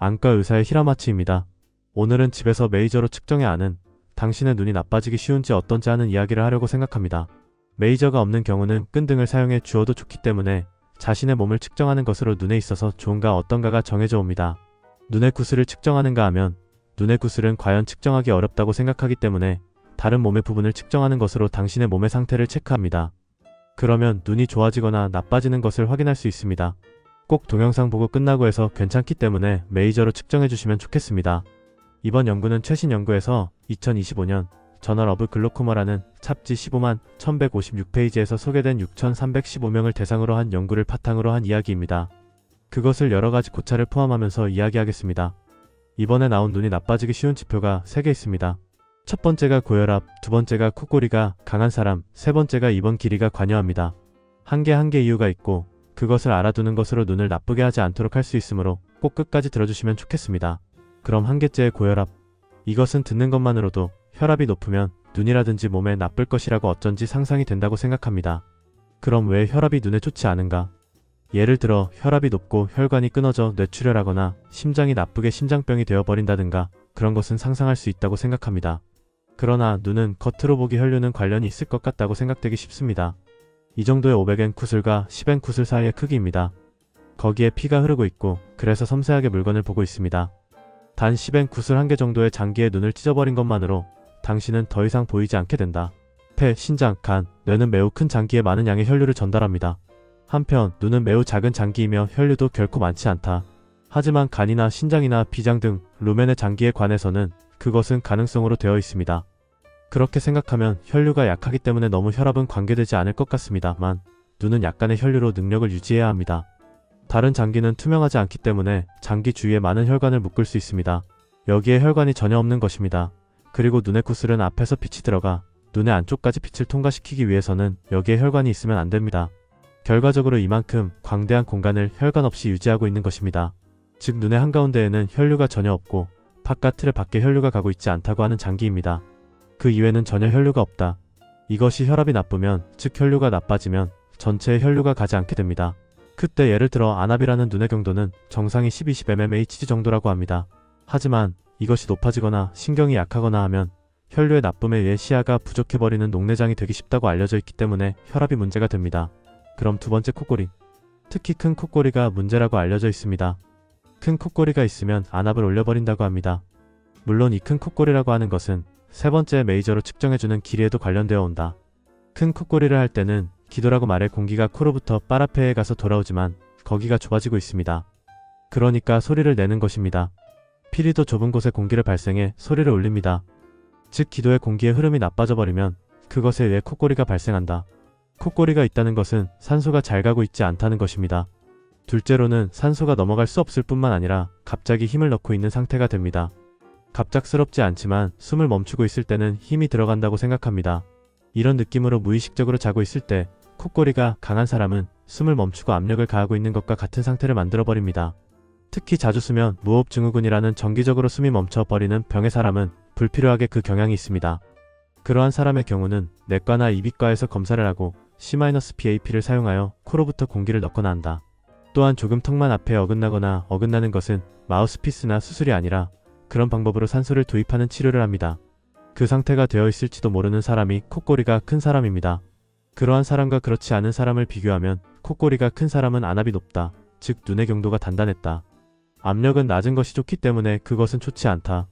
안과 의사의 히라마치입니다. 오늘은 집에서 메이저로 측정해 아는 당신의 눈이 나빠지기 쉬운지 어떤지 하는 이야기를 하려고 생각합니다. 메이저가 없는 경우는 끈등을 사용해 주어도 좋기 때문에 자신의 몸을 측정하는 것으로 눈에 있어서 좋은가 어떤가가 정해져 옵니다. 눈의 구슬을 측정하는가 하면 눈의 구슬은 과연 측정하기 어렵다고 생각하기 때문에 다른 몸의 부분을 측정하는 것으로 당신의 몸의 상태를 체크합니다. 그러면 눈이 좋아지거나 나빠지는 것을 확인할 수 있습니다. 꼭 동영상 보고 끝나고 해서 괜찮기 때문에 메이저로 측정해 주시면 좋겠습니다. 이번 연구는 최신 연구에서 2025년 저널 오브 글로코마라는 잡지 15만 1156페이지에서 소개된 6,315명을 대상으로 한 연구를 바탕으로 한 이야기입니다. 그것을 여러가지 고찰을 포함하면서 이야기하겠습니다. 이번에 나온 눈이 나빠지기 쉬운 지표가 3개 있습니다. 첫 번째가 고혈압, 두 번째가 콧골이가 강한 사람, 세 번째가 입원 길이가 관여합니다. 한 개 이유가 있고 그것을 알아두는 것으로 눈을 나쁘게 하지 않도록 할 수 있으므로 꼭 끝까지 들어주시면 좋겠습니다. 그럼 한 개째의 고혈압. 이것은 듣는 것만으로도 혈압이 높으면 눈이라든지 몸에 나쁠 것이라고 어쩐지 상상이 된다고 생각합니다. 그럼 왜 혈압이 눈에 좋지 않은가? 예를 들어 혈압이 높고 혈관이 끊어져 뇌출혈하거나 심장이 나쁘게 심장병이 되어버린다든가 그런 것은 상상할 수 있다고 생각합니다. 그러나 눈은 겉으로 보기 혈류는 관련이 있을 것 같다고 생각되기 쉽습니다. 이 정도의 500N 구슬과 10N 구슬 사이의 크기입니다. 거기에 피가 흐르고 있고 그래서 섬세하게 물건을 보고 있습니다. 단 10N 구슬 한 개 정도의 장기에 눈을 찢어버린 것만으로 당신은 더 이상 보이지 않게 된다. 폐, 신장, 간, 뇌는 매우 큰 장기에 많은 양의 혈류를 전달합니다. 한편 눈은 매우 작은 장기이며 혈류도 결코 많지 않다. 하지만 간이나 신장이나 비장 등 루멘의 장기에 관해서는 그것은 가능성으로 되어 있습니다. 그렇게 생각하면 혈류가 약하기 때문에 너무 혈압은 관계되지 않을 것 같습니다만 눈은 약간의 혈류로 능력을 유지해야 합니다. 다른 장기는 투명하지 않기 때문에 장기 주위에 많은 혈관을 묶을 수 있습니다. 여기에 혈관이 전혀 없는 것입니다. 그리고 눈의 구슬은 앞에서 빛이 들어가 눈의 안쪽까지 빛을 통과시키기 위해서는 여기에 혈관이 있으면 안 됩니다. 결과적으로 이만큼 광대한 공간을 혈관 없이 유지하고 있는 것입니다. 즉 눈의 한가운데에는 혈류가 전혀 없고 바깥 틀에 밖에 혈류가 가고 있지 않다고 하는 장기입니다. 그 이외에는 전혀 혈류가 없다. 이것이 혈압이 나쁘면, 즉 혈류가 나빠지면 전체에 혈류가 가지 않게 됩니다. 그때 예를 들어 안압이라는 눈의 경도는 정상이 10-20 mmHg 정도라고 합니다. 하지만 이것이 높아지거나 신경이 약하거나 하면 혈류의 나쁨에 의해 시야가 부족해버리는 녹내장이 되기 쉽다고 알려져 있기 때문에 혈압이 문제가 됩니다. 그럼 두 번째 콧골이. 특히 큰 콧골이가 문제라고 알려져 있습니다. 큰 콧골이가 있으면 안압을 올려버린다고 합니다. 물론 이 큰 콧골이라고 하는 것은 세 번째 메이저로 측정해주는 길이에도 관련되어 온다. 큰 콧골이를 할 때는 기도라고 말해 공기가 코로부터 빨아폐에 가서 돌아오지만 거기가 좁아지고 있습니다. 그러니까 소리를 내는 것입니다. 필이 더 좁은 곳에 공기를 발생해 소리를 울립니다. 즉 기도의 공기의 흐름이 나빠져 버리면 그것에 의해 콧골이가 발생한다. 콧골이가 있다는 것은 산소가 잘 가고 있지 않다는 것입니다. 둘째로는 산소가 넘어갈 수 없을 뿐만 아니라 갑자기 힘을 넣고 있는 상태가 됩니다. 갑작스럽지 않지만 숨을 멈추고 있을 때는 힘이 들어간다고 생각합니다. 이런 느낌으로 무의식적으로 자고 있을 때 콧골이가 강한 사람은 숨을 멈추고 압력을 가하고 있는 것과 같은 상태를 만들어버립니다. 특히 자주 쓰면 무호흡증후군이라는 정기적으로 숨이 멈춰버리는 병의 사람은 불필요하게 그 경향이 있습니다. 그러한 사람의 경우는 내과나 이비과에서 검사를 하고 C-PAP를 사용하여 코로부터 공기를 넣거나 한다. 또한 조금 턱만 앞에 어긋나거나 어긋나는 것은 마우스피스나 수술이 아니라 그런 방법으로 산소를 도입하는 치료를 합니다. 그 상태가 되어 있을지도 모르는 사람이 콧골이가 큰 사람입니다. 그러한 사람과 그렇지 않은 사람을 비교하면 콧골이가 큰 사람은 안압이 높다. 즉 눈의 경도가 단단했다. 압력은 낮은 것이 좋기 때문에 그것은 좋지 않다.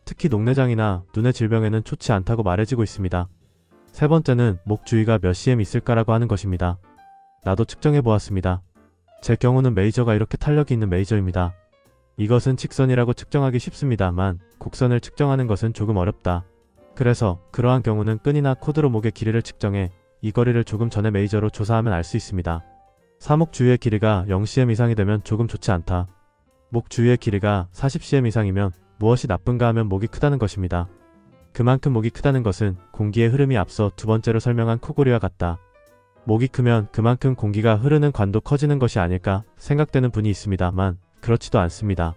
특히 녹내장이나 눈의 질병에는 좋지 않다고 말해지고 있습니다. 세 번째는 목 주위가 몇 cm 있을까라고 하는 것입니다. 나도 측정해 보았습니다. 제 경우는 메이저가 이렇게 탄력이 있는 메이저입니다. 이것은 직선이라고 측정하기 쉽습니다만 곡선을 측정하는 것은 조금 어렵다. 그래서 그러한 경우는 끈이나 코드로 목의 길이를 측정해 이 거리를 조금 전에 메이저로 조사하면 알 수 있습니다. 사목 주위의 길이가 0cm 이상이 되면 조금 좋지 않다. 목 주위의 길이가 40cm 이상이면 무엇이 나쁜가 하면 목이 크다는 것입니다. 그만큼 목이 크다는 것은 공기의 흐름이 앞서 두 번째로 설명한 코골이와 같다. 목이 크면 그만큼 공기가 흐르는 관도 커지는 것이 아닐까 생각되는 분이 있습니다만 그렇지도 않습니다.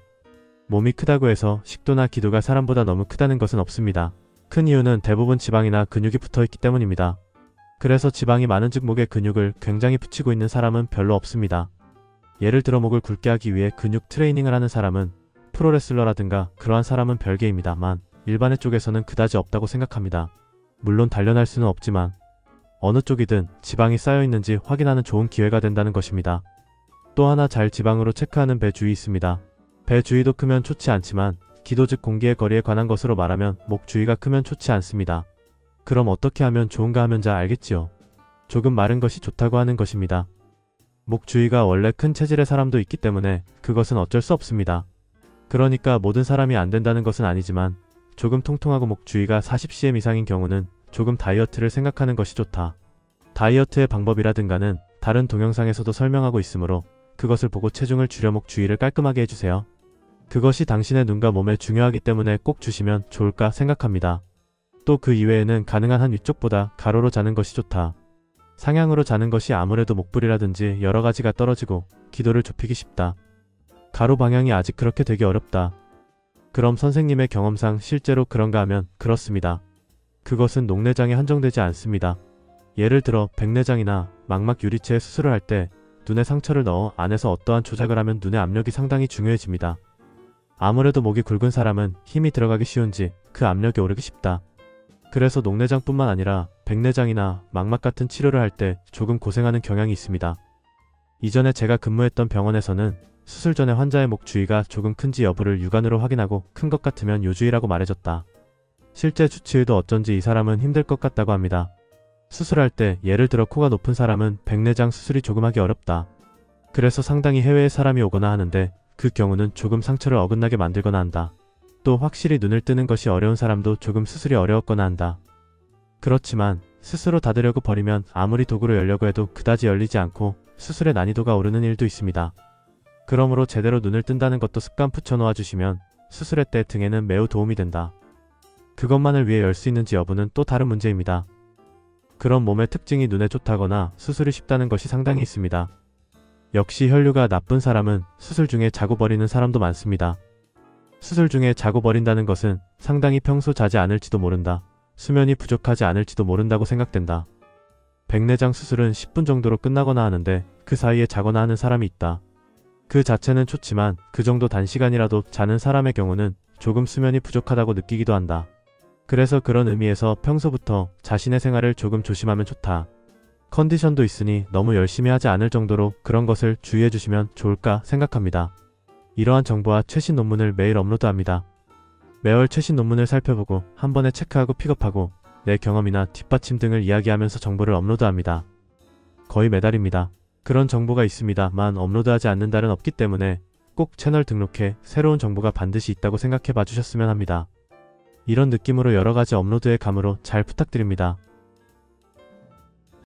몸이 크다고 해서 식도나 기도가 사람보다 너무 크다는 것은 없습니다. 큰 이유는 대부분 지방이나 근육이 붙어있기 때문입니다. 그래서 지방이 많은 즉 목에 근육을 굉장히 붙이고 있는 사람은 별로 없습니다. 예를 들어 목을 굵게 하기 위해 근육 트레이닝을 하는 사람은 프로레슬러라든가 그러한 사람은 별개입니다만 일반의 쪽에서는 그다지 없다고 생각합니다. 물론 단련할 수는 없지만 어느 쪽이든 지방이 쌓여있는지 확인하는 좋은 기회가 된다는 것입니다. 또 하나 잘 지방으로 체크하는 배 주위 있습니다. 배 주위도 크면 좋지 않지만 기도 즉 공기의 거리에 관한 것으로 말하면 목 주위가 크면 좋지 않습니다. 그럼 어떻게 하면 좋은가 하면 잘 알겠지요. 조금 마른 것이 좋다고 하는 것입니다. 목 주위가 원래 큰 체질의 사람도 있기 때문에 그것은 어쩔 수 없습니다. 그러니까 모든 사람이 안 된다는 것은 아니지만 조금 통통하고 목 주위가 40cm 이상인 경우는 조금 다이어트를 생각하는 것이 좋다. 다이어트의 방법이라든가는 다른 동영상에서도 설명하고 있으므로 그것을 보고 체중을 줄여 목 주위를 깔끔하게 해주세요. 그것이 당신의 눈과 몸에 중요하기 때문에 꼭 주시면 좋을까 생각합니다. 또 그 이외에는 가능한 한 위쪽보다 가로로 자는 것이 좋다. 상향으로 자는 것이 아무래도 목불이라든지 여러 가지가 떨어지고 기도를 좁히기 쉽다. 가로 방향이 아직 그렇게 되기 어렵다. 그럼 선생님의 경험상 실제로 그런가 하면 그렇습니다. 그것은 녹내장에 한정되지 않습니다. 예를 들어 백내장이나 망막 유리체에 수술을 할 때 눈에 상처를 넣어 안에서 어떠한 조작을 하면 눈의 압력이 상당히 중요해집니다. 아무래도 목이 굵은 사람은 힘이 들어가기 쉬운지 그 압력이 오르기 쉽다. 그래서 녹내장뿐만 아니라 백내장이나 망막 같은 치료를 할 때 조금 고생하는 경향이 있습니다. 이전에 제가 근무했던 병원에서는 수술 전에 환자의 목 주위가 조금 큰지 여부를 육안으로 확인하고 큰 것 같으면 요주의라고 말해줬다. 실제 주치의도 어쩐지 이 사람은 힘들 것 같다고 합니다. 수술할 때 예를 들어 코가 높은 사람은 백내장 수술이 조금 하기 어렵다. 그래서 상당히 해외에 사람이 오거나 하는데 그 경우는 조금 상처를 어긋나게 만들거나 한다. 또 확실히 눈을 뜨는 것이 어려운 사람도 조금 수술이 어려웠거나 한다. 그렇지만 스스로 닫으려고 버리면 아무리 도구로 열려고 해도 그다지 열리지 않고 수술의 난이도가 오르는 일도 있습니다. 그러므로 제대로 눈을 뜬다는 것도 습관 붙여놓아 주시면 수술의 때 등에는 매우 도움이 된다. 그것만을 위해 열 수 있는지 여부는 또 다른 문제입니다. 그런 몸의 특징이 눈에 좋다거나 수술이 쉽다는 것이 상당히 있습니다. 역시 혈류가 나쁜 사람은 수술 중에 자고 버리는 사람도 많습니다. 수술 중에 자고 버린다는 것은 상당히 평소 자지 않을지도 모른다. 수면이 부족하지 않을지도 모른다고 생각된다. 백내장 수술은 10분 정도로 끝나거나 하는데 그 사이에 자거나 하는 사람이 있다. 그 자체는 좋지만 그 정도 단시간이라도 자는 사람의 경우는 조금 수면이 부족하다고 느끼기도 한다. 그래서 그런 의미에서 평소부터 자신의 생활을 조금 조심하면 좋다. 컨디션도 있으니 너무 열심히 하지 않을 정도로 그런 것을 주의해 주시면 좋을까 생각합니다. 이러한 정보와 최신 논문을 매일 업로드합니다. 매월 최신 논문을 살펴보고 한 번에 체크하고 픽업하고 내 경험이나 뒷받침 등을 이야기하면서 정보를 업로드합니다. 거의 매달입니다. 그런 정보가 있습니다만 업로드하지 않는 달은 없기 때문에 꼭 채널 등록해 새로운 정보가 반드시 있다고 생각해 봐주셨으면 합니다. 이런 느낌으로 여러가지 업로드의 감으로 잘 부탁드립니다.